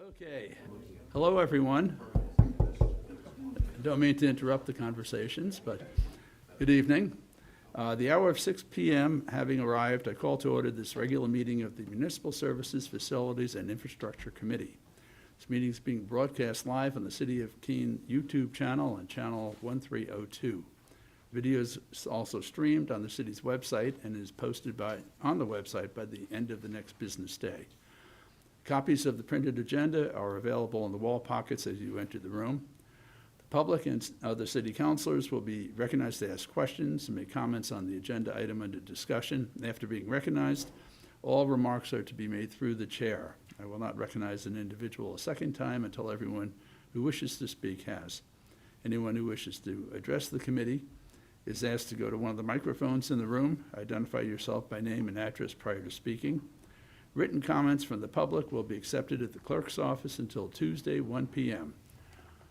Okay. Hello, everyone. I don't mean to interrupt the conversations, but good evening. The hour of 6 p.m. having arrived, I call to order this regular meeting of the Municipal Services, Facilities, and Infrastructure Committee. This meeting is being broadcast live on the City of Keene YouTube channel and channel 1302. Video is also streamed on the city's website and is posted on the website by the end of the next business day. Copies of the printed agenda are available in the wall pockets as you enter the room. The public and other city councilors will be recognized to ask questions and make comments on the agenda item under discussion. After being recognized, all remarks are to be made through the chair. I will not recognize an individual a second time until everyone who wishes to speak has. Anyone who wishes to address the committee is asked to go to one of the microphones in the room, identify yourself by name and address prior to speaking. Written comments from the public will be accepted at the clerk's office until Tuesday, 1 p.m.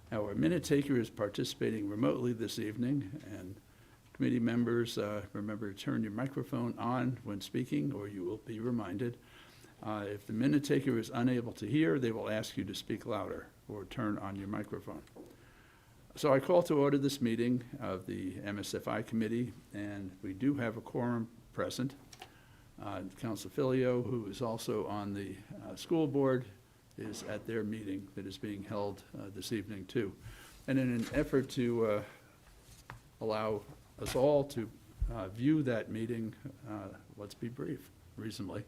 Our minute taker is participating remotely this evening, and committee members, remember to turn your microphone on when speaking, or you will be reminded. If the minute taker is unable to hear, they will ask you to speak louder or turn on your microphone. So I call to order this meeting of the MSFI committee, and we do have a quorum present. Council Filio, who is also on the school board, is at their meeting that is being held this evening too. And in an effort to allow us all to view that meeting, let's be brief, reasonably.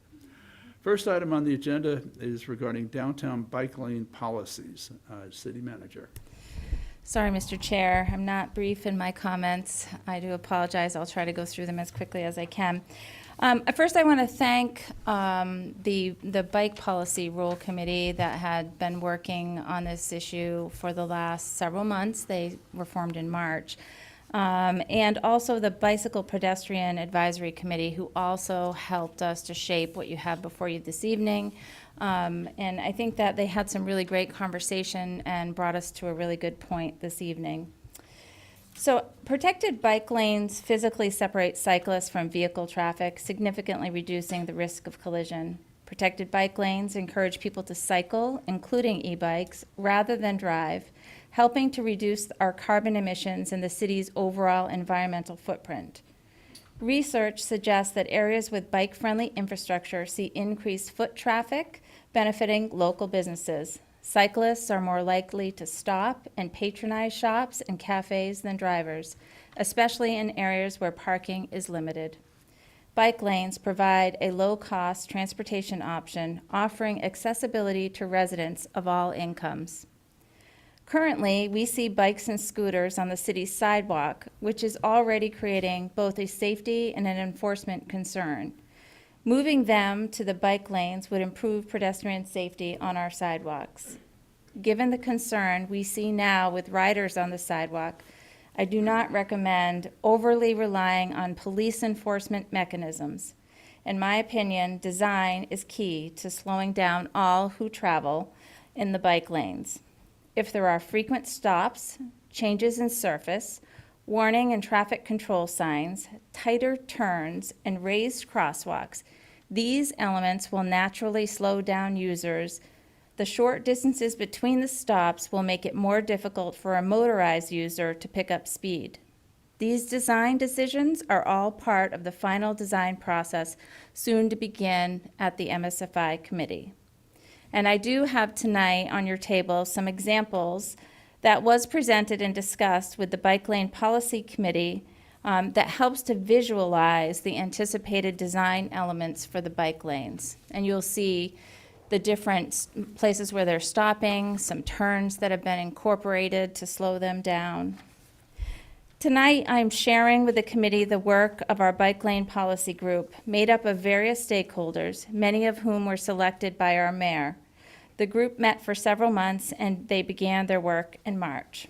First item on the agenda is regarding downtown bike lane policies. City Manager. Sorry, Mr. Chair, I'm not brief in my comments. I do apologize. I'll try to go through them as quickly as I can. First, I want to thank the Bike Policy Rule Committee that had been working on this issue for the last several months. They were formed in March. And also the Bicycle Pedestrian Advisory Committee, who also helped us to shape what you have before you this evening. And I think that they had some really great conversation and brought us to a really good point this evening. So protected bike lanes physically separate cyclists from vehicle traffic, significantly reducing the risk of collision. Protected bike lanes encourage people to cycle, including e-bikes, rather than drive, helping to reduce our carbon emissions and the city's overall environmental footprint. Research suggests that areas with bike-friendly infrastructure see increased foot traffic, benefiting local businesses. Cyclists are more likely to stop and patronize shops and cafes than drivers, especially in areas where parking is limited. Bike lanes provide a low-cost transportation option, offering accessibility to residents of all incomes. Currently, we see bikes and scooters on the city's sidewalk, which is already creating both a safety and an enforcement concern. Moving them to the bike lanes would improve pedestrian safety on our sidewalks. Given the concern we see now with riders on the sidewalk, I do not recommend overly relying on police enforcement mechanisms. In my opinion, design is key to slowing down all who travel in the bike lanes. If there are frequent stops, changes in surface, warning and traffic control signs, tighter turns, and raised crosswalks, these elements will naturally slow down users. The short distances between the stops will make it more difficult for a motorized user to pick up speed. These design decisions are all part of the final design process soon to begin at the MSFI committee. And I do have tonight on your table some examples that was presented and discussed with the Bike Lane Policy Committee that helps to visualize the anticipated design elements for the bike lanes. And you'll see the different places where they're stopping, some turns that have been incorporated to slow them down. Tonight, I'm sharing with the committee the work of our Bike Lane Policy Group, made up of various stakeholders, many of whom were selected by our mayor. The group met for several months, and they began their work in March.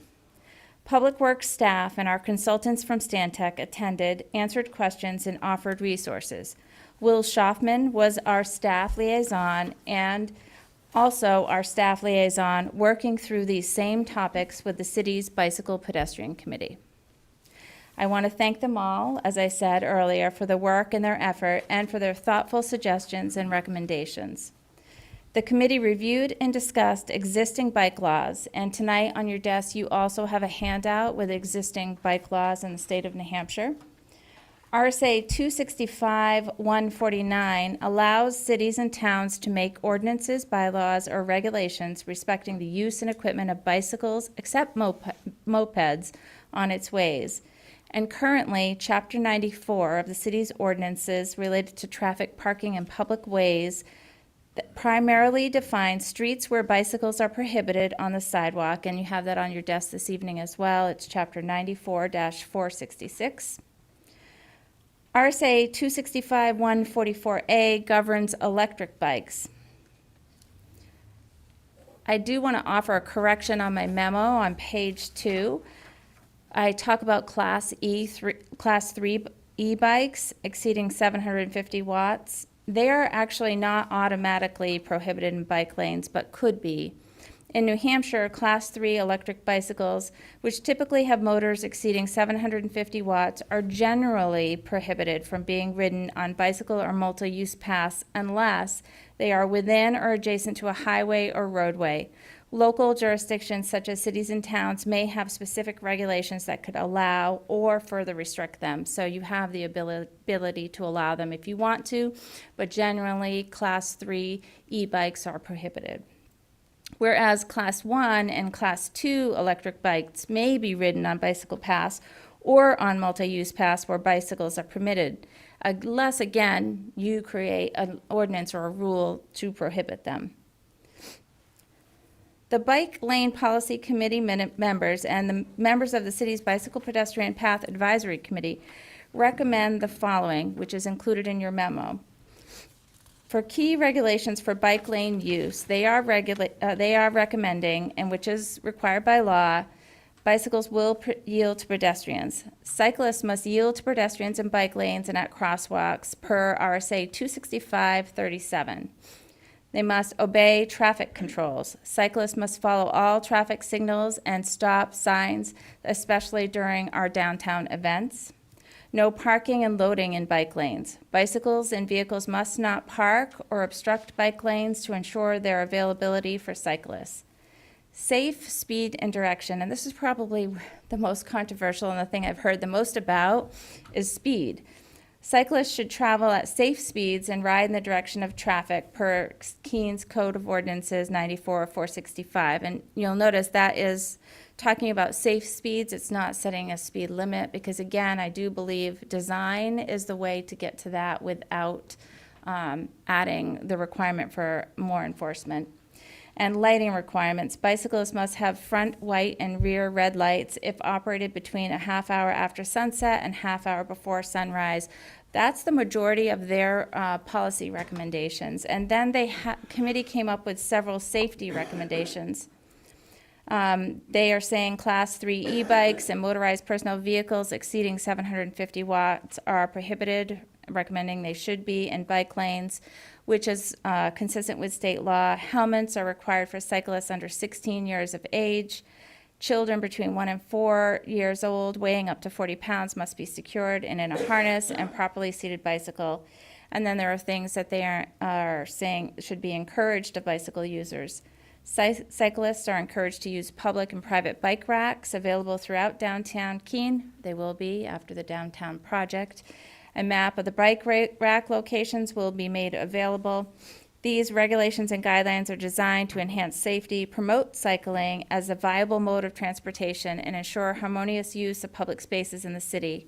Public Works staff and our consultants from Stantec attended, answered questions, and offered resources. Will Schaffman was our staff liaison, and also our staff liaison working through these same topics with the city's Bicycle Pedestrian Committee. I want to thank them all, as I said earlier, for the work and their effort and for their thoughtful suggestions and recommendations. The committee reviewed and discussed existing bike laws, and tonight on your desk you also have a handout with existing bike laws in the state of New Hampshire. RSA 265-149 allows cities and towns to make ordinances, bylaws, or regulations respecting the use and equipment of bicycles, except mopeds, on its ways. And currently, Chapter 94 of the city's ordinances related to traffic parking in public ways that primarily defines streets where bicycles are prohibited on the sidewalk, and you have that on your desk this evening as well. It's Chapter 94-466. RSA 265-144A governs electric bikes. I do want to offer a correction on my memo on page 2. I talk about Class 3 e-bikes exceeding 750 watts. They are actually not automatically prohibited in bike lanes, but could be. In New Hampshire, Class 3 electric bicycles, which typically have motors exceeding 750 watts, are generally prohibited from being ridden on bicycle or multi-use paths unless they are within or adjacent to a highway or roadway. Local jurisdictions, such as cities and towns, may have specific regulations that could allow or further restrict them. So you have the ability to allow them if you want to, but generally, Class 3 e-bikes are prohibited. Whereas Class 1 and Class 2 electric bikes may be ridden on bicycle paths or on multi-use paths where bicycles are permitted, unless, again, you create an ordinance or a rule to prohibit them. The Bike Lane Policy Committee members and the members of the city's Bicycle Pedestrian Path Advisory Committee recommend the following, which is included in your memo. For key regulations for bike lane use, they are recommending, and which is required by law, bicycles will yield to pedestrians. Cyclists must yield to pedestrians in bike lanes and at crosswalks per RSA 265-37. They must obey traffic controls. Cyclists must follow all traffic signals and stop signs, especially during our downtown events. No parking and loading in bike lanes. Bicycles and vehicles must not park or obstruct bike lanes to ensure their availability for cyclists. Safe speed and direction, and this is probably the most controversial and the thing I've heard the most about, is speed. Cyclists should travel at safe speeds and ride in the direction of traffic per Keene's Code of Ordinances 94-465. And you'll notice that is talking about safe speeds. It's not setting a speed limit because, again, I do believe design is the way to get to that without adding the requirement for more enforcement. And lighting requirements. Bicyclists must have front white and rear red lights if operated between a half hour after sunset and half hour before sunrise. That's the majority of their policy recommendations. And then the committee came up with several safety recommendations. They are saying Class 3 e-bikes and motorized personal vehicles exceeding 750 watts are prohibited, recommending they should be in bike lanes, which is consistent with state law. Helmets are required for cyclists under 16 years of age. Children between 1 and 4 years old weighing up to 40 pounds must be secured in a harness and properly seated bicycle. And then there are things that they are saying should be encouraged of bicycle users. Cyclists are encouraged to use public and private bike racks available throughout downtown Keene. They will be after the downtown project. A map of the bike rack locations will be made available. These regulations and guidelines are designed to enhance safety, promote cycling as a viable mode of transportation, and ensure harmonious use of public spaces in the city.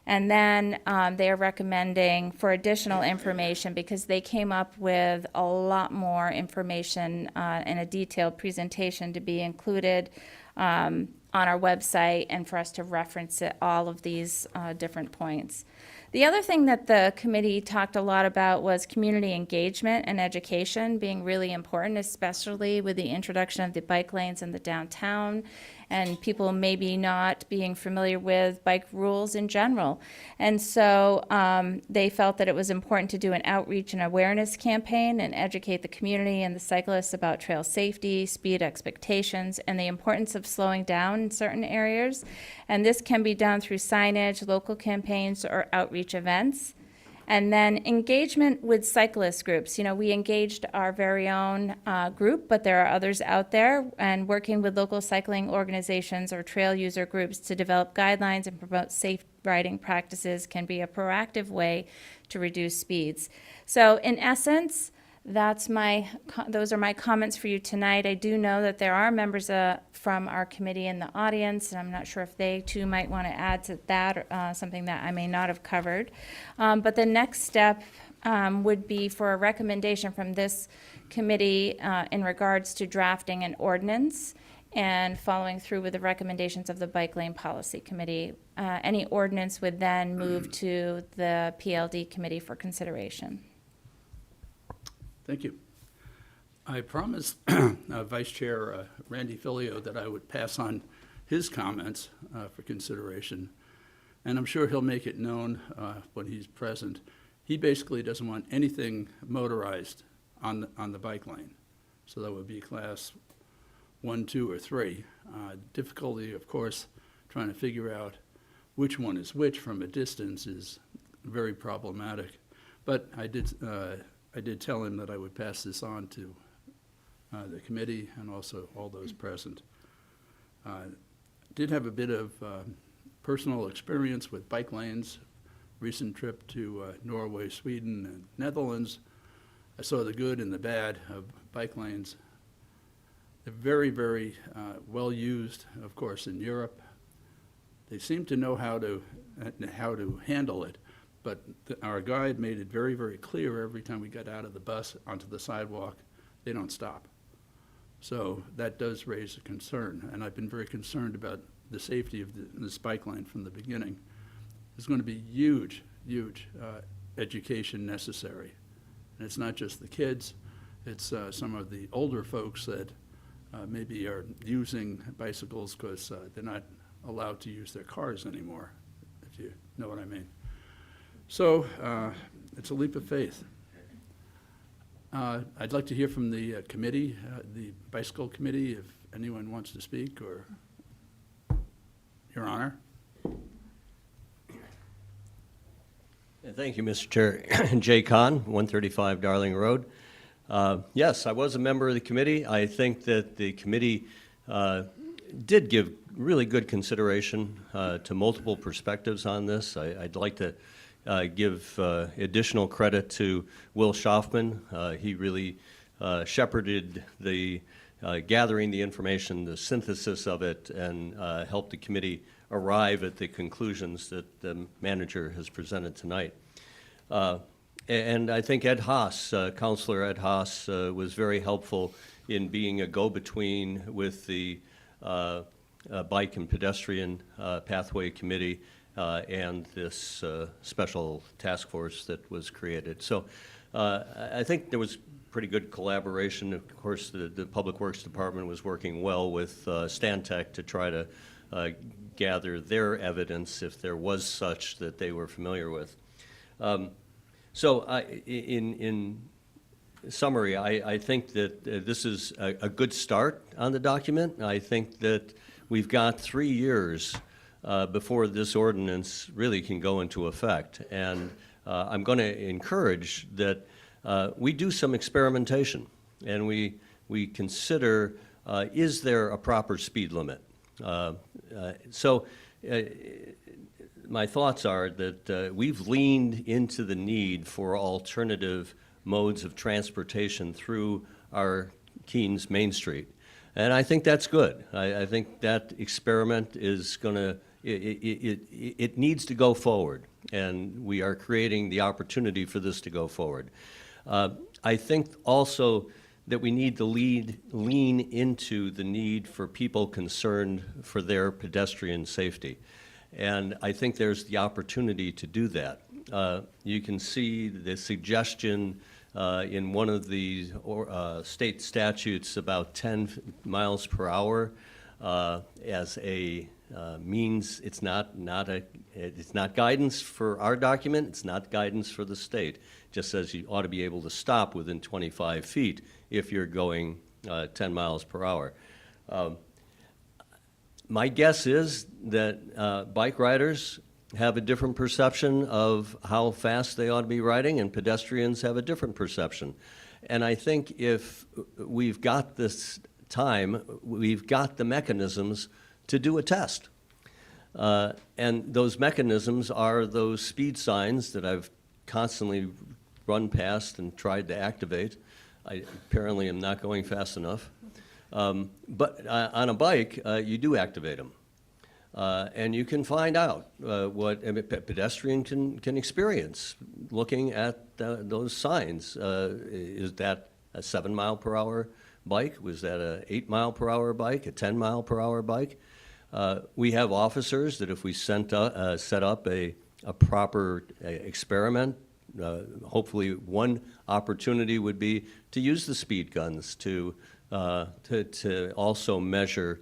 And then they are recommending for additional information, because they came up with a lot more information in a detailed presentation to be included on our website and for us to reference it, all of these different points. The other thing that the committee talked a lot about was community engagement and education being really important, especially with the introduction of the bike lanes in the downtown and people maybe not being familiar with bike rules in general. And so they felt that it was important to do an outreach and awareness campaign and educate the community and the cyclists about trail safety, speed expectations, and the importance of slowing down in certain areas. And this can be done through signage, local campaigns, or outreach events. And then engagement with cyclist groups. You know, we engaged our very own group, but there are others out there, and working with local cycling organizations or trail user groups to develop guidelines and promote safe riding practices can be a proactive way to reduce speeds. So in essence, those are my comments for you tonight. I do know that there are members from our committee in the audience, and I'm not sure if they too might want to add to that, something that I may not have covered. But the next step would be for a recommendation from this committee in regards to drafting an ordinance and following through with the recommendations of the Bike Lane Policy Committee. Any ordinance would then move to the PLD committee for consideration. Thank you. I promised Vice Chair Randy Filio that I would pass on his comments for consideration, and I'm sure he'll make it known when he's present. He basically doesn't want anything motorized on the bike lane, so that would be class 1, 2, or 3. Difficulty, of course, trying to figure out which one is which from a distance is very problematic. But I did tell him that I would pass this on to the committee and also all those present. Did have a bit of personal experience with bike lanes. Recent trip to Norway, Sweden, and Netherlands. I saw the good and the bad of bike lanes. They're very, very well used, of course, in Europe. They seem to know how to handle it. But our guide made it very, very clear every time we got out of the bus onto the sidewalk, they don't stop. So that does raise a concern, and I've been very concerned about the safety of this bike lane from the beginning. There's going to be huge, huge education necessary. And it's not just the kids, it's some of the older folks that maybe are using bicycles because they're not allowed to use their cars anymore, if you know what I mean. So it's a leap of faith. I'd like to hear from the committee, the bicycle committee, if anyone wants to speak, or Your Honor. Thank you, Mr. Chair. Jay Kahn, 135 Darling Road. Yes, I was a member of the committee. I think that the committee did give really good consideration to multiple perspectives on this. I'd like to give additional credit to Will Schaufman. He really shepherded the gathering the information, the synthesis of it, and helped the committee arrive at the conclusions that the manager has presented tonight. And I think Ed Haas, Councilor Ed Haas, was very helpful in being a go-between with the Bike and Pedestrian Pathway Committee and this special task force that was created. So I think there was pretty good collaboration. Of course, the Public Works Department was working well with Stantec to try to gather their evidence, if there was such, that they were familiar with. So in summary, I think that this is a good start on the document. I think that we've got 3 years before this ordinance really can go into effect. And I'm going to encourage that we do some experimentation and we consider, is there a proper speed limit? My thoughts are that we've leaned into the need for alternative modes of transportation through our Keens Main Street. And I think that's good. I think that experiment is going to, it needs to go forward, and we are creating the opportunity for this to go forward. I think also that we need to lean into the need for people concerned for their pedestrian safety. And I think there's the opportunity to do that. You can see the suggestion in one of the state statutes about 10 miles per hour as a means. It's not guidance for our document. It's not guidance for the state. It just says you ought to be able to stop within 25 feet if you're going 10 miles per hour. My guess is that bike riders have a different perception of how fast they ought to be riding, and pedestrians have a different perception. And I think if we've got this time, we've got the mechanisms to do a test. And those mechanisms are those speed signs that I've constantly run past and tried to activate. I apparently am not going fast enough. But on a bike, you do activate them. And you can find out what a pedestrian can experience looking at those signs. Is that a 7-mile-per-hour bike? Was that a 8-mile-per-hour bike, a 10-mile-per-hour bike? We have officers that if we set up a proper experiment, hopefully one opportunity would be to use the speed guns to also measure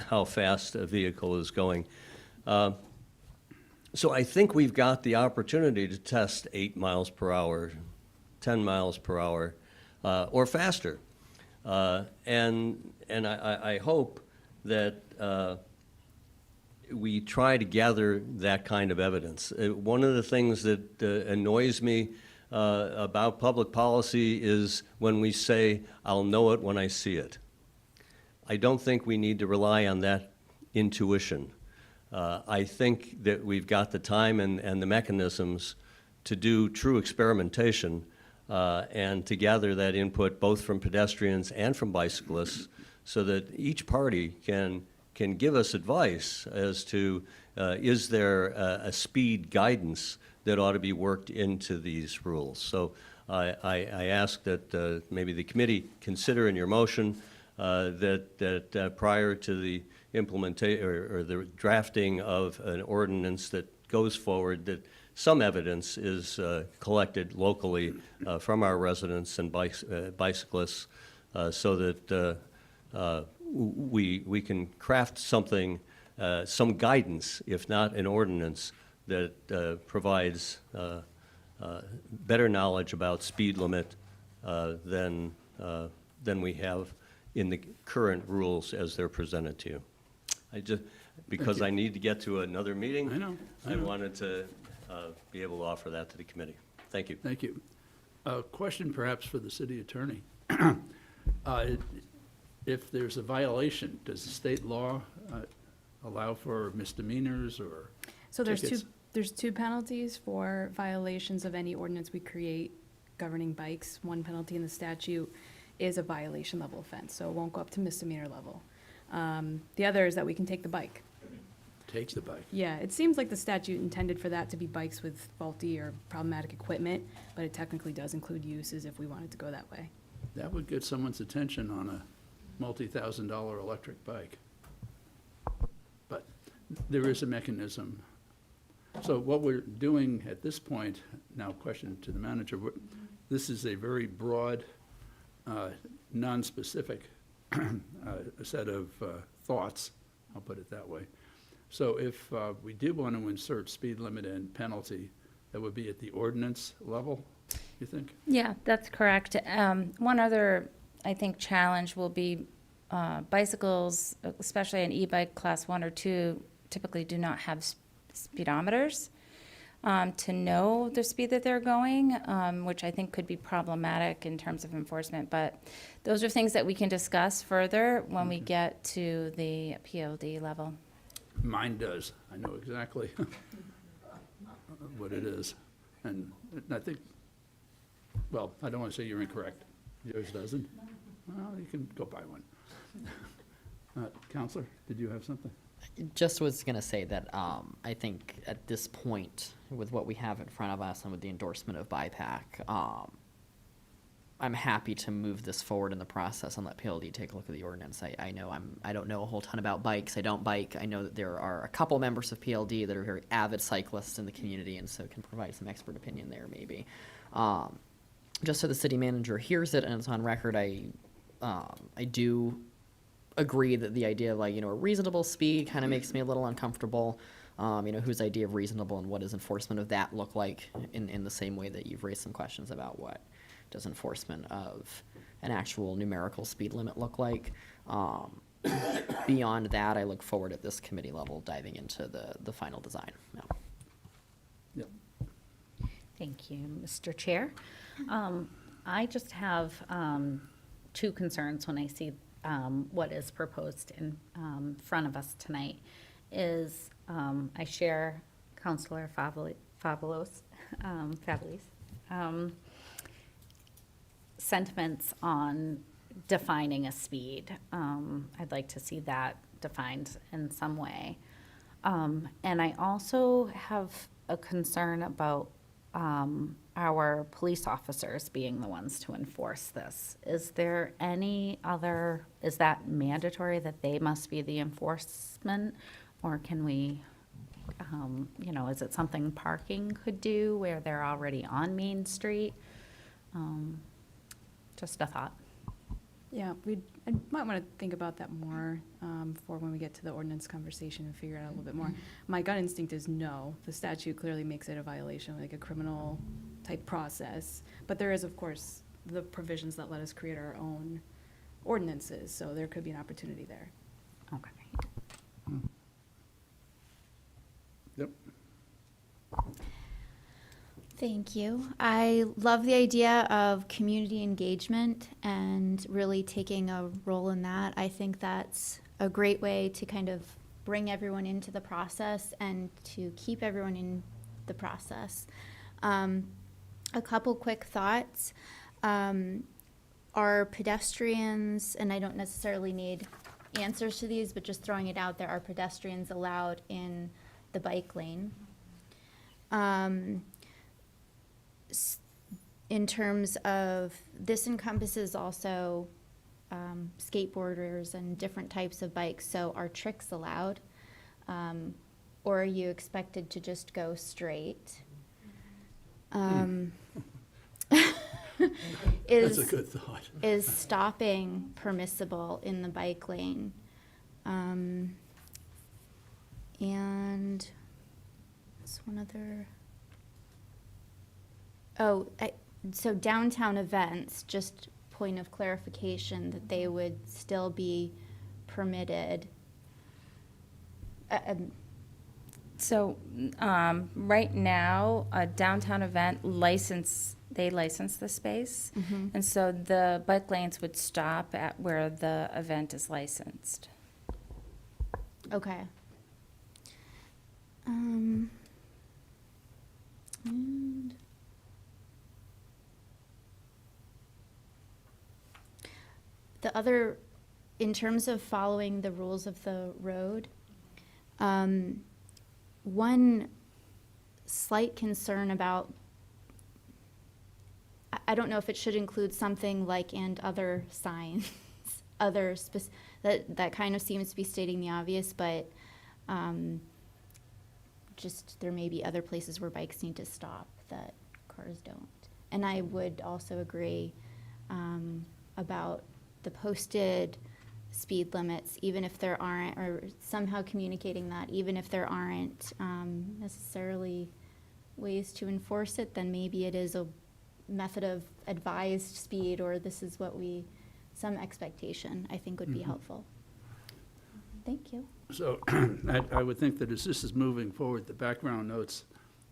how fast a vehicle is going. So I think we've got the opportunity to test 8 miles per hour, 10 miles per hour, or faster. And I hope that we try to gather that kind of evidence. One of the things that annoys me about public policy is when we say, "I'll know it when I see it." I don't think we need to rely on that intuition. I think that we've got the time and the mechanisms to do true experimentation and to gather that input both from pedestrians and from bicyclists so that each party can give us advice as to is there a speed guidance that ought to be worked into these rules. So I ask that maybe the committee consider in your motion that prior to the implementation or the drafting of an ordinance that goes forward, that some evidence is collected locally from our residents and bicyclists so that we can craft something, some guidance, if not an ordinance, that provides better knowledge about speed limit than we have in the current rules as they're presented to you. Because I need to get to another meeting. I know. I wanted to be able to offer that to the committee. Thank you. Thank you. A question perhaps for the city attorney. If there's a violation, does the state law allow for misdemeanors or So tickets? there's two penalties for violations of any ordinance we create governing bikes. One penalty in the statute is a violation level offense, so it won't go up to misdemeanor level. The other is that we can take the bike. Take the bike. Yeah, it seems like the statute intended for that to be bikes with faulty or problematic equipment, but it technically does include uses if we wanted to go that way. That would get someone's attention on a multi-$1,000 electric bike. But there is a mechanism. So what we're doing at this point, now question to the manager, this is a very broad, non-specific set of thoughts, I'll put it that way. So if we did want to insert speed limit and penalty, that would be at the ordinance level, you think? Yeah, that's correct. One other, I think, challenge will be bicycles, especially an e-bike class 1 or 2, typically do not have speedometers to know the speed that they're going, which I think could be problematic in terms of enforcement. But those are things that we can discuss further when we get to the PLD level. Mine does. I know exactly what it is. And I think, well, I don't want to say you're incorrect. Yours doesn't? Well, you can go buy one. Counselor, did you have something? Just was going to say that I think at this point, with what we have in front of us and with the endorsement of BIPAC, I'm happy to move this forward in the process and let PLD take a look at the ordinance. I don't know a whole ton about bikes. I don't bike. I know that there are a couple members of PLD that are very avid cyclists in the community, and so can provide some expert opinion there maybe. Just so the city manager hears it and it's on record, I do agree that the idea of a reasonable speed kind of makes me a little uncomfortable. Whose idea of reasonable and what does enforcement of that look like in the same way that you've raised some questions about what does enforcement of an actual numerical speed limit look like. Beyond that, I look forward at this committee level diving into the final design. Yeah. Yep. Thank you, Mr. Chair. I just have two concerns when I see what is proposed in front of us tonight. I share Councilor Favalos' sentiments on defining a speed. I'd like to see that defined in some way. And I also have a concern about our police officers being the ones to enforce this. Is there any other, is that mandatory that they must be the enforcement? Or can we, is it something parking could do where they're already on Main Street? Just a thought. Yeah, I might want to think about that more for when we get to the ordinance conversation and figure it out a little bit more. My gut instinct is no. The statute clearly makes it a violation, like a criminal type process. But there is, of course, the provisions that let us create our own ordinances, so there could be an opportunity there. Okay. Yep. Thank you. I love the idea of community engagement and really taking a role in that. I think that's a great way to kind of bring everyone into the process and to keep everyone in the process. A couple quick thoughts. Are pedestrians, and I don't necessarily need answers to these, but just throwing it out there, are pedestrians allowed in the bike lane? In terms of, this encompasses also skateboarders and different types of bikes, so are tricks allowed? Or are you expected to just go straight? That's a good thought. Is stopping permissible in the bike lane? And there's one other. So downtown events, just point of clarification, that they would still be permitted. So, right now, a downtown event they license the space. And so the bike lanes would stop at where the event is licensed. Okay. And the other, in terms of following the rules of the road, one slight concern about, I don't know if it should include something like "and other signs," that kind of seems to be stating the obvious, but just there may be other places where bikes need to stop that cars don't. And I would also agree about the posted speed limits, even if there aren't, or somehow communicating that, even if there aren't necessarily ways to enforce it, then maybe it is a method of advised speed, or this is what some expectation, I think, would be helpful. Thank you. So I would think that as this is moving forward, the background notes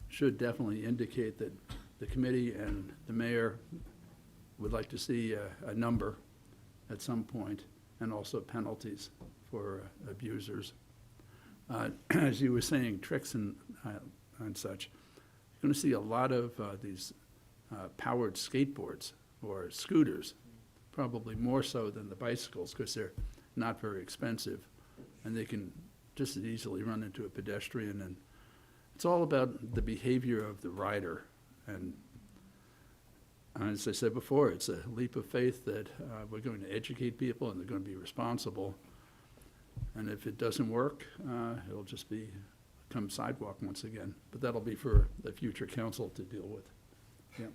should definitely indicate that the committee and the mayor would like to see a number at some point, and also penalties for abusers. As you were saying, tricks and such, you're going to see a lot of these powered skateboards or scooters, probably more so than the bicycles, because they're not very expensive, and they can just as easily run into a pedestrian. And it's all about the behavior of the rider. And as I said before, it's a leap of faith that we're going to educate people and they're going to be responsible. And if it doesn't work, it'll just become sidewalk once again. But that'll be for the future council to deal with. Yeah.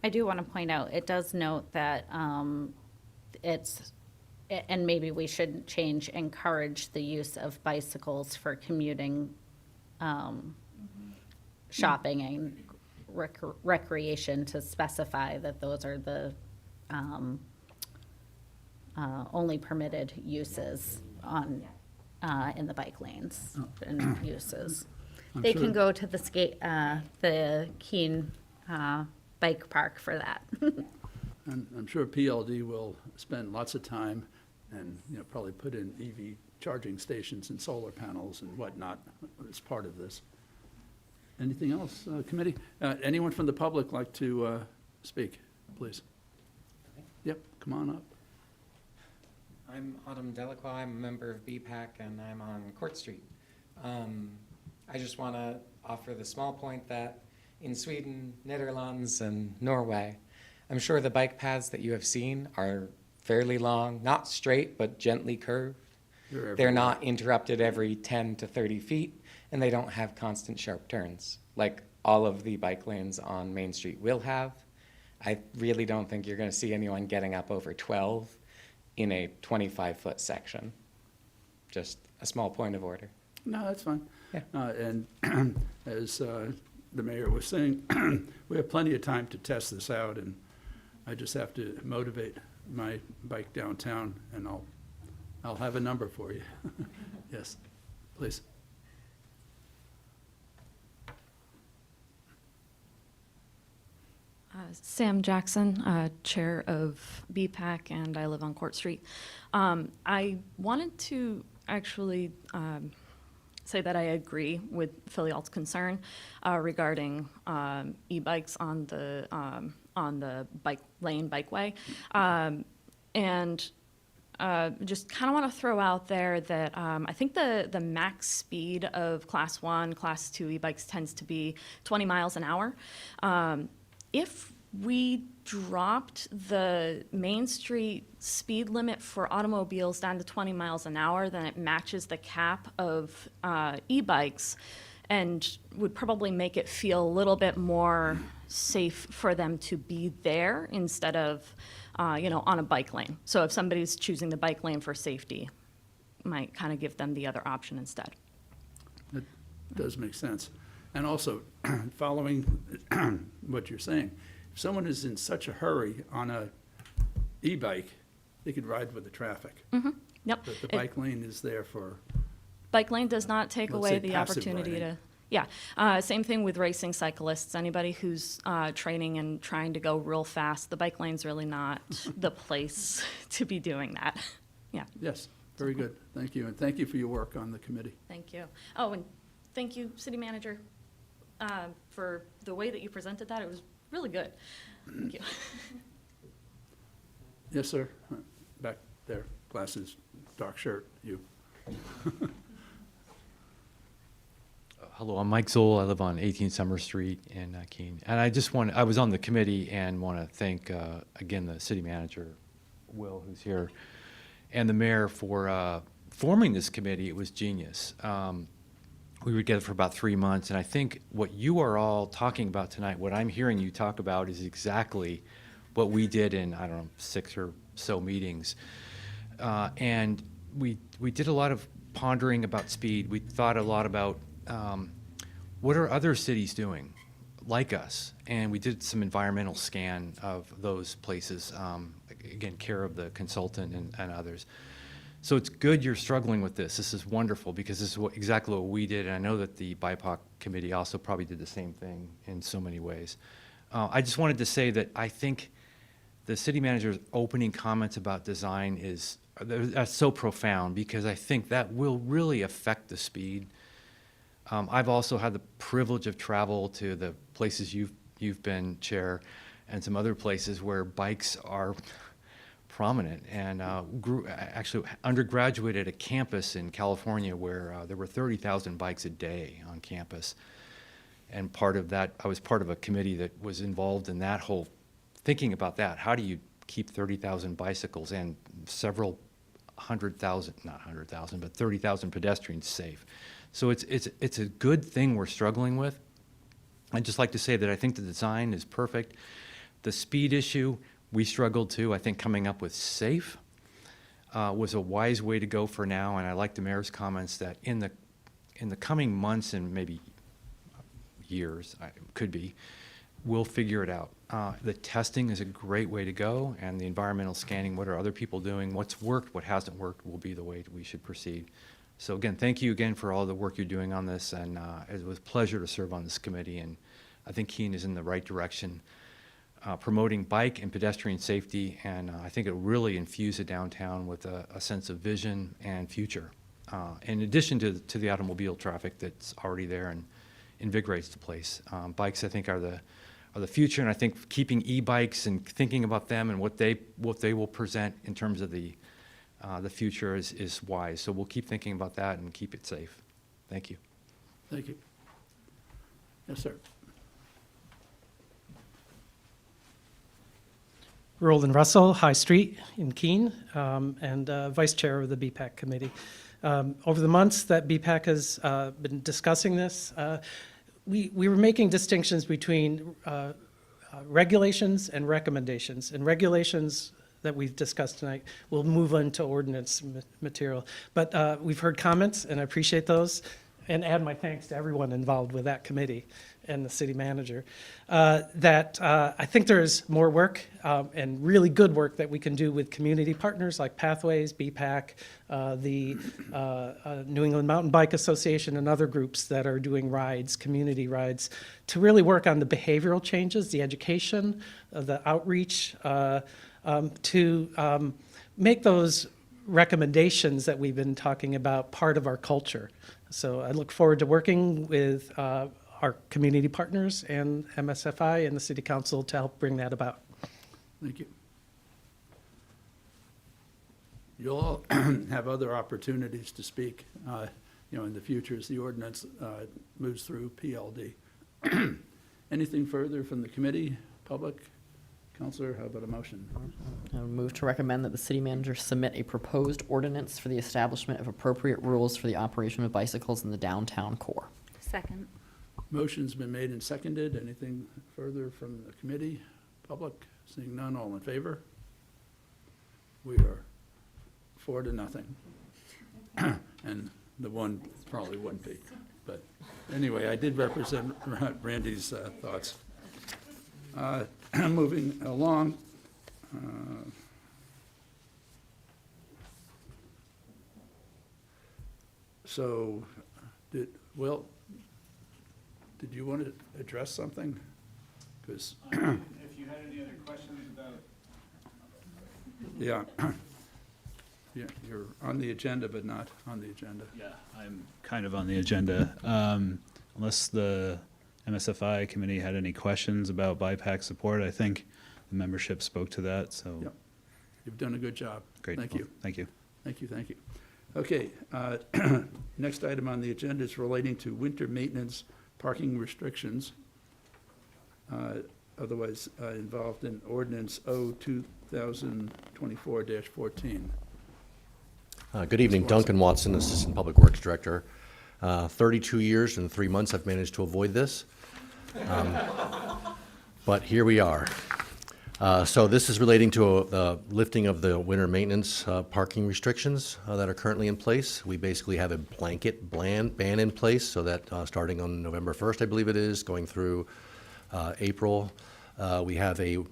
I do want to point out, it does note that and maybe we should change, encourage the use of bicycles for commuting, shopping, and recreation, to specify that those are the only permitted uses in the bike lanes and uses. I'm they sure- can go to the Keene Bike Park for that. And I'm sure PLD will spend lots of time and, probably put in EV charging stations and solar panels and whatnot as part of this. Anything else, committee? Anyone from the public like to speak, please? Yep, come on up. I'm Autumn Delacroix. I'm a member of BPAC, and I'm on Court Street. I just want to offer the small point that in Sweden, Netherlands, and Norway, I'm sure the bike paths that you have seen are fairly long, not straight, but gently curved. They're not interrupted every 10 to 30 feet, and they don't have constant sharp turns like all of the bike lanes on Main Street will have. I really don't think you're going to see anyone getting up over 12 in a 25-foot section. Just a small point of order. No, that's fine. Yeah. And as the mayor was saying, we have plenty of time to test this out, and I just have to motivate my bike downtown, and I'll have a number for you. Yes, please. Sam Jackson, Chair of BPAC, and I live on Court Street. I wanted to actually say that I agree with Philialt's concern regarding e-bikes on the bike lane bikeway, and just kind of want to throw out there that I think the max speed of Class 1, Class 2 e-bikes tends to be 20 miles an hour. If we dropped the Main Street speed limit for automobiles down to 20 miles an hour, then it matches the cap of e-bikes and would probably make it feel a little bit more safe for them to be there instead of, on a bike lane. So if somebody's choosing the bike lane for safety, might kind of give them the other option instead. That does make sense. And also, following what you're saying, if someone is in such a hurry on a e-bike, they could ride with the traffic. Yep. But the bike lane is there for, Bike lane does not take Let's away say the passive opportunity riding. to, yeah. Same thing with racing cyclists. Anybody who's training and trying to go real fast, the bike lane's really not the place to be doing that. Yeah, yes, very good. Thank you. And thank you for your work on the committee. thank you. Oh, and thank you, City Manager, for the way that you presented that. It was really good. Thank you. Yes, sir. Back there, glasses, dark shirt, you. Hello, I'm Mike Zoll. I live on 18 Summer Street in Keene. And I was on the committee and want to thank, again, the city manager, Will, who's here, and the mayor for forming this committee. It was genius. We were together for about 3 months, and I think what you are all talking about tonight, what I'm hearing you talk about is exactly what we did in, 6 or so meetings. And we did a lot of pondering about speed. We thought a lot about what are other cities doing like us? And we did some environmental scan of those places, again, care of the consultant and others. So it's good you're struggling with this. This is wonderful because this is exactly what we did, and I know that the BIPOC committee also probably did the same thing in so many ways. I just wanted to say that I think the city manager's opening comments about design that's so profound because I think that will really affect the speed. I've also had the privilege of travel to the places you've been, Chair, and some other places where bikes are prominent, and actually undergraduated at a campus in California where there were 30,000 bikes a day on campus. And part of that, I was part of a committee that was involved in that whole, thinking about that. How do you keep 30,000 bicycles and several 100,000, not 100,000, but 30,000 pedestrians safe? So it's a good thing we're struggling with. I'd just like to say that I think the design is perfect. The speed issue, we struggled too. I think coming up with safe was a wise way to go for now, and I like the mayor's comments that in the coming months and maybe years, could be, we'll figure it out. The testing is a great way to go, and the environmental scanning, what are other people doing, what's worked, what hasn't worked, will be the way we should proceed. So again, thank you again for all the work you're doing on this, and it was a pleasure to serve on this committee, and I think Keene is in the right direction, promoting bike and pedestrian safety, and I think it'll really infuse the downtown with a sense of vision and future, in addition to the automobile traffic that's already there and invigorates the place. Bikes, I think, are the future, and I think keeping e-bikes and thinking about them and what they will present in terms of the future is wise. So we'll keep thinking about that and keep it safe. Thank you. Thank you. Yes, sir. Roland Russell, High Street in Keene, and Vice Chair of the BPAC Committee. Over the months that BPAC has been discussing this, we were making distinctions between regulations and recommendations. And regulations that we've discussed tonight will move into ordinance material. But we've heard comments, and I appreciate those, and add my thanks to everyone involved with that committee and the city manager, that I think there's more work and really good work that we can do with community partners like Pathways, BPAC, the New England Mountain Bike Association, and other groups that are doing rides, community rides, to really work on the behavioral changes, the education, the outreach, to make those recommendations that we've been talking about part of our culture. So I look forward to working with our community partners and MSFI and the City Council to help bring that about. Thank you. You'll all have other opportunities to speak, in the future as the ordinance moves through PLD. Anything further from the committee, public? Counselor, how about a motion? I would move to recommend that the city manager submit a proposed ordinance for the establishment of appropriate rules for the operation of bicycles in the downtown core. Second. Motion's been made and seconded. Anything further from the committee, public? Seeing none, all in favor? We are 4-0. And the one probably wouldn't be. But anyway, I did represent Randy's thoughts. Moving along. So, did you want to address something? Because if you had any other questions about. yeah, yeah, you're on the agenda, but not on the agenda. Yeah, I'm kind of on the agenda. Unless the MSFI committee had any questions about BIPAC support, I think the membership spoke to that, so. Yep. You've done a good job. Great. Thank Well, you. Thank you. Thank you, thank you. Okay, next item on the agenda is relating to winter maintenance parking restrictions, otherwise involved in ordinance 2024-14. Good evening, Duncan Watson, Assistant Public Works Director. 32 years and 3 months I've managed to avoid this, but here we are. So this is relating to the lifting of the winter maintenance parking restrictions that are currently in place. We basically have a blanket ban in place so that starting on November 1st, I believe it is, going through April, we have a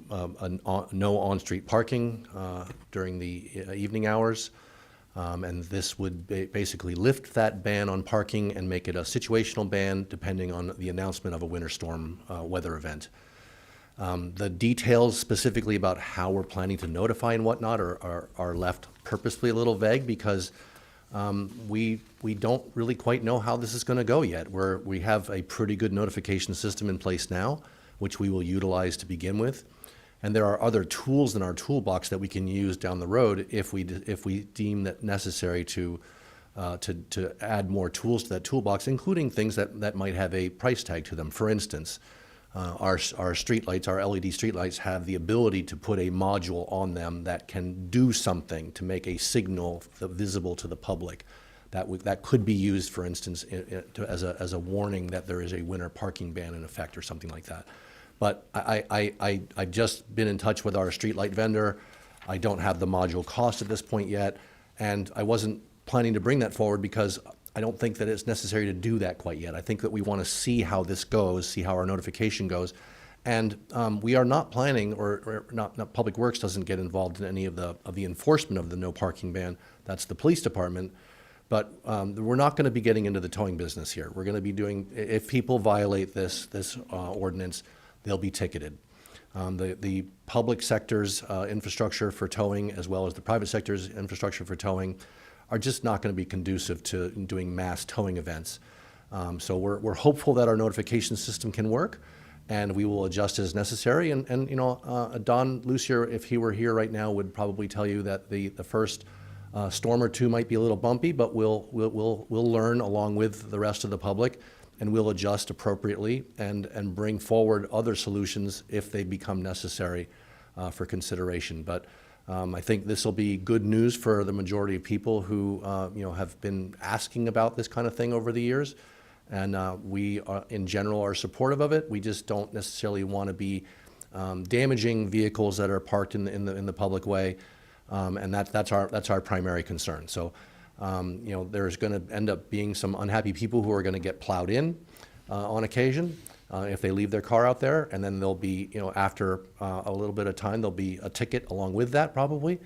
no on-street parking during the evening hours. And this would basically lift that ban on parking and make it a situational ban depending on the announcement of a winter storm weather event. The details specifically about how we're planning to notify and whatnot are left purposefully a little vague because we don't really quite know how this is going to go yet. We have a pretty good notification system in place now, which we will utilize to begin with. And there are other tools in our toolbox that we can use down the road if we deem that necessary to add more tools to that toolbox, including things that might have a price tag to them. For instance, our streetlights, our LED streetlights, have the ability to put a module on them that can do something to make a signal visible to the public. That could be used, for instance, as a warning that there is a winter parking ban in effect or something like that. But I've just been in touch with our streetlight vendor. I don't have the module cost at this point yet, and I wasn't planning to bring that forward because I don't think that it's necessary to do that quite yet. I think that we want to see how this goes, see how our notification goes, and we are not planning, or not Public Works doesn't get involved in any of the enforcement of the no parking ban. That's the police department. But we're not going to be getting into the towing business here. We're going to be doing, if people violate this ordinance, they'll be ticketed. The public sector's infrastructure for towing, as well as the private sector's infrastructure for towing, are just not going to be conducive to doing mass towing events. So we're hopeful that our notification system can work, and we will adjust as necessary. And you know, Don Lucier, if he were here right now, would probably tell you that the first storm or two might be a little bumpy, but we'll learn along with the rest of the public, and we'll adjust appropriately and bring forward other solutions if they become necessary for consideration. But I think this will be good news for the majority of people who you know, have been asking about this kind of thing over the years. And we, in general, are supportive of it. We just don't necessarily want to be damaging vehicles that are parked in the public way, and that's our primary concern. So, you know, there's going to end up being some unhappy people who are going to get plowed in on occasion if they leave their car out there, and then there'll be, you know, after a little bit of time, there'll be a ticket along with that probably.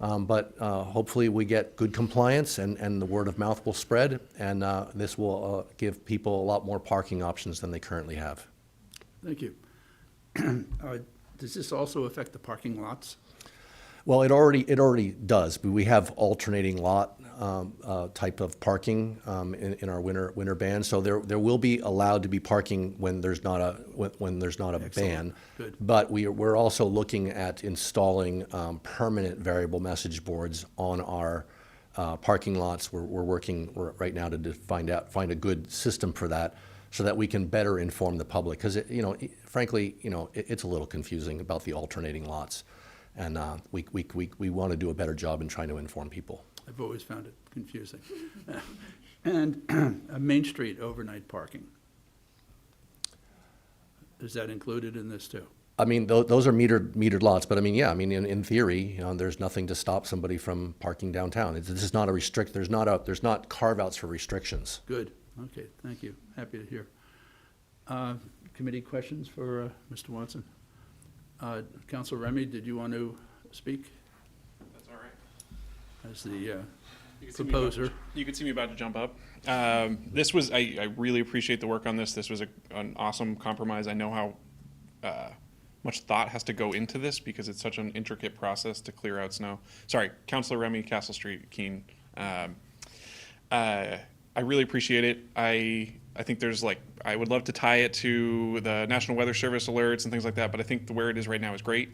But hopefully we get good compliance, and the word of mouth will spread, and this will give people a lot more parking options than they currently have. Thank you. Does this also affect the parking lots? Well, it already does. We have alternating lot type of parking in our winter ban. So there will be allowed to be parking when there's not a ban. Good. But we're also looking at installing permanent variable message boards on our parking lots. We're working right now to find a good system for that, so that we can better inform the public. Because frankly, it's a little confusing about the alternating lots. And we want to do a better job in trying to inform people. I've always found it confusing. And Main Street overnight parking. Is that included in this too? I mean, those are metered lots, but I mean, yeah, I mean, in theory, there's nothing to stop somebody from parking downtown. This is not there's not carve-outs for restrictions. Good. Okay, thank you. Happy to hear. Committee questions for Mr. Watson? Councilor Remy, did you want to speak That's all right. as the You can see me proposer? You can see me about to jump up. This was, I really appreciate the work on this. This was an awesome compromise. I know how much thought has to go into this because it's such an intricate process to clear out snow. Sorry, Councilor Remy, Castle Street, Keene. I really appreciate it. I think there's I would love to tie it to the National Weather Service alerts and things like that, but I think where it is right now is great.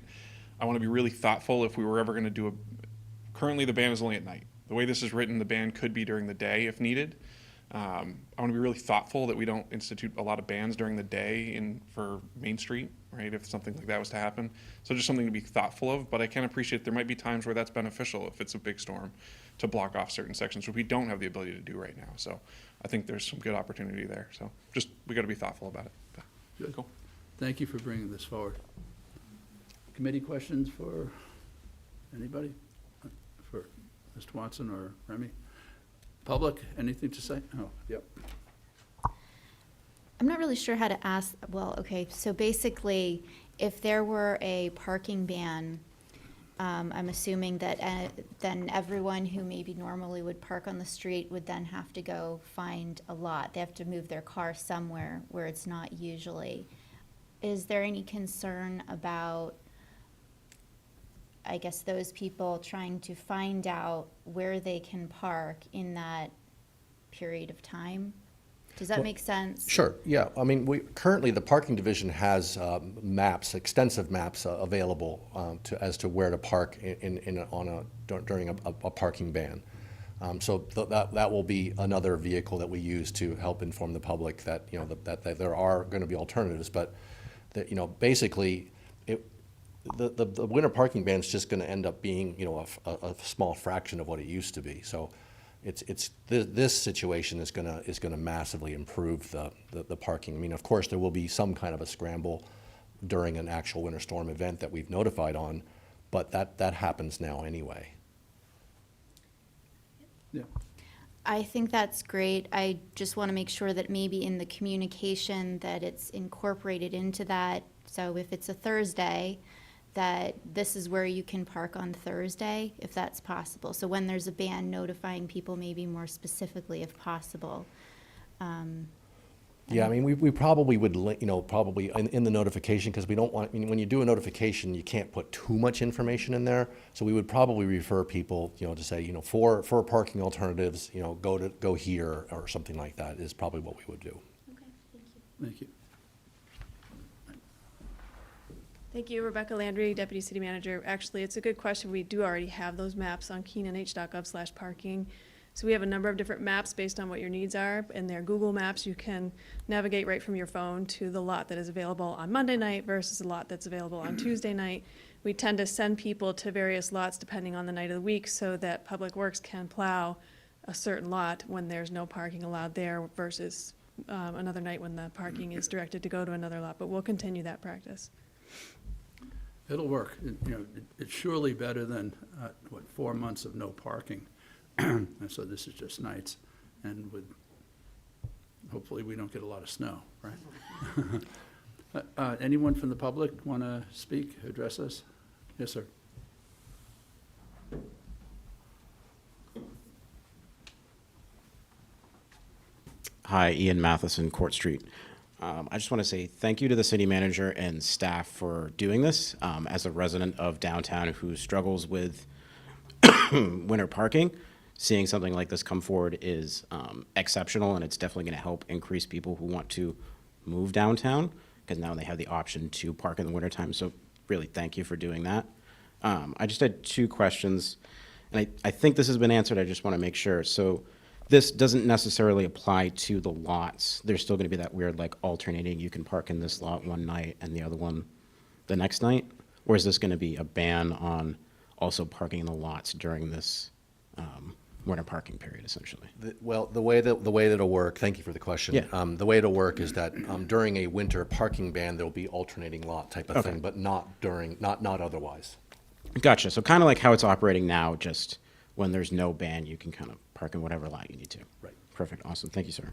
I want to be really thoughtful if we were ever going to do currently the ban is only at night. The way this is written, the ban could be during the day if needed. I want to be really thoughtful that we don't institute a lot of bans during the day for Main Street, right, if something like that was to happen. So just something to be thoughtful of, but I can appreciate there might be times where that's beneficial if it's a big storm to block off certain sections, which we don't have the ability to do right now. So I think there's some good opportunity there. So just, we got to be thoughtful about it. Good. Cool. Thank you for bringing this forward. Committee questions for anybody? For Mr. Watson or Remy? Public, anything to say? Oh, yep. I'm not really sure how to ask, well, okay, so basically, if there were a parking ban, I'm assuming that then everyone who maybe normally would park on the street would then have to go find a lot. They have to move their car somewhere where it's not usually. Is there any concern about, I guess, those people trying to find out where they can park in that period of time? Does that make sense? Sure, yeah. I mean, currently the parking division has maps, extensive maps available as to where to park during a parking ban. So that will be another vehicle that we use to help inform the public that that there are going to be alternatives, but that basically the winter parking ban is just going to end up being a small fraction of what it used to be. So this situation is going to massively improve the parking. I mean, of course, there will be some kind of a scramble during an actual winter storm event that we've notified on, but that happens now anyway. Yeah. I think that's great. I just want to make sure that maybe in the communication that it's incorporated into that. So if it's a Thursday, that this is where you can park on Thursday, if that's possible. So when there's a ban, notifying people maybe more specifically if possible. Yeah, I mean, we probably would, probably in the notification, because we don't want, I mean, when you do a notification, you can't put too much information in there. So we would probably refer people, to say, for parking alternatives, go here, or something like that is probably what we would do. Thank you. Thank you, Rebecca Landry, Deputy City Manager. Actually, it's a good question. We do already have those maps on keenanh.gov/parking. So we have a number of different maps based on what your needs are, and they're Google Maps. You can navigate right from your phone to the lot that is available on Monday night versus a lot that's available on Tuesday night. We tend to send people to various lots depending on the night of the week so that Public Works can plow a certain lot when there's no parking allowed there versus another night when the parking is directed to go to another lot. But we'll continue that practice. It'll work. It's surely better than, 4 months of no parking. And so this is just nights, and hopefully we don't get a lot of snow, right? Anyone from the public want to speak, address us? Yes, sir. Hi, Ian Matheson, Court Street. I just want to say thank you to the city manager and staff for doing this. As a resident of downtown who struggles with winter parking, seeing something like this come forward is exceptional, and it's definitely going to help increase people who want to move downtown, because now they have the option to park in the wintertime. So really, thank you for doing that. I just had 2 questions, and I think this has been answered. I just want to make sure. So this doesn't necessarily apply to the lots. There's still going to be that weird, alternating, you can park in this lot one night and the other one the next night? Or is this going to be a ban on also parking in the lots during this winter parking period, essentially? The way that it'll work, thank you for the question. Yeah. The way it'll work is that during a winter parking ban, there'll be alternating lot type of Okay. thing, but not otherwise. Gotcha. So kind of like how it's operating now, just when there's no ban, you can kind of park in whatever lot you need to. Right. Perfect. Awesome. Thank you, sir.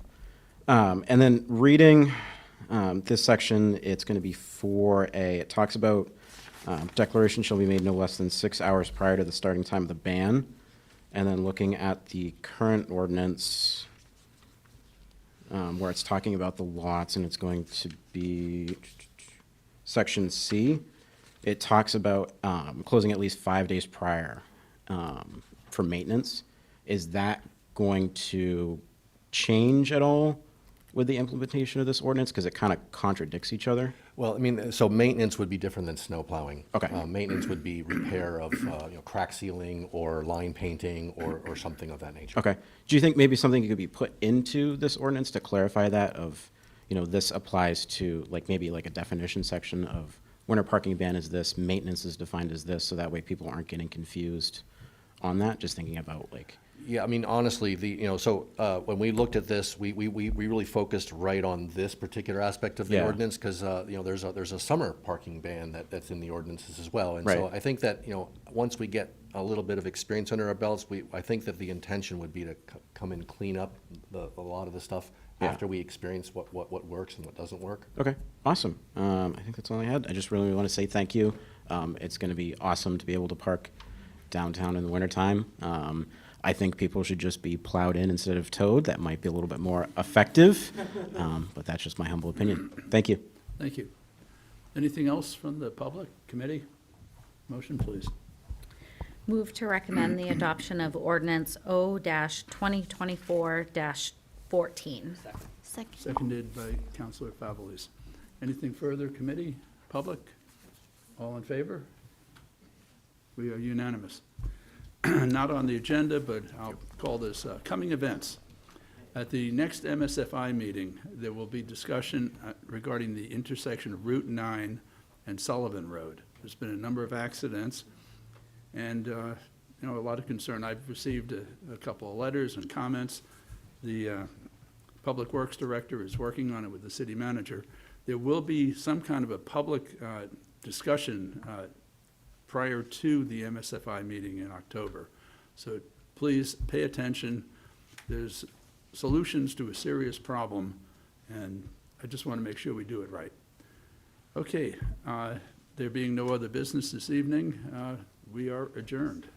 And then reading this section, it's going to be 4A. It talks about declaration shall be made no less than 6 hours prior to the starting time of the ban. And then looking at the current ordinance, where it's talking about the lots, and it's going to be section C. It talks about closing at least 5 days prior for maintenance. Is that going to change at all with the implementation of this ordinance? Because it kind of contradicts each other. Well, I mean, so maintenance would be different than snow plowing. Okay. Maintenance would be repair of crack sealing or line painting or something of that nature. Okay. Do you think maybe something could be put into this ordinance to clarify that of, this applies to maybe a definition section of winter parking ban is this, maintenance is defined as this, so that way people aren't getting confused on that? Just thinking about Yeah, I mean, honestly, when we looked at this, we really focused right on this particular aspect of the Yeah. ordinance, because there's a summer parking ban that's in the ordinances as well. And Right. so I think that, once we get a little bit of experience under our belts, I think that the intention would be to come and clean up a lot of the stuff Yeah. after we experience what works and what doesn't work. Okay, awesome. I think that's all I had. I just really want to say thank you. It's going to be awesome to be able to park downtown in the wintertime. I think people should just be plowed in instead of towed. That might be a little bit more effective, but that's just my humble opinion. Thank you. Thank you. Anything else from the public committee? Motion, please. Move to recommend the adoption of ordinance O-2024-14. Second. Seconded by Councilor Favolis. Anything further, committee, public? All in favor? We are unanimous. Not on the agenda, but I'll call this coming events. At the next MSFI meeting, there will be discussion regarding the intersection of Route 9 and Sullivan Road. There's been a number of accidents and, a lot of concern. I've received a couple of letters and comments. The Public Works Director is working on it with the city manager. There will be some kind of a public discussion prior to the MSFI meeting in October. So please pay attention. There's solutions to a serious problem, and I just want to make sure we do it right. Okay, There being no other business this evening, we are adjourned.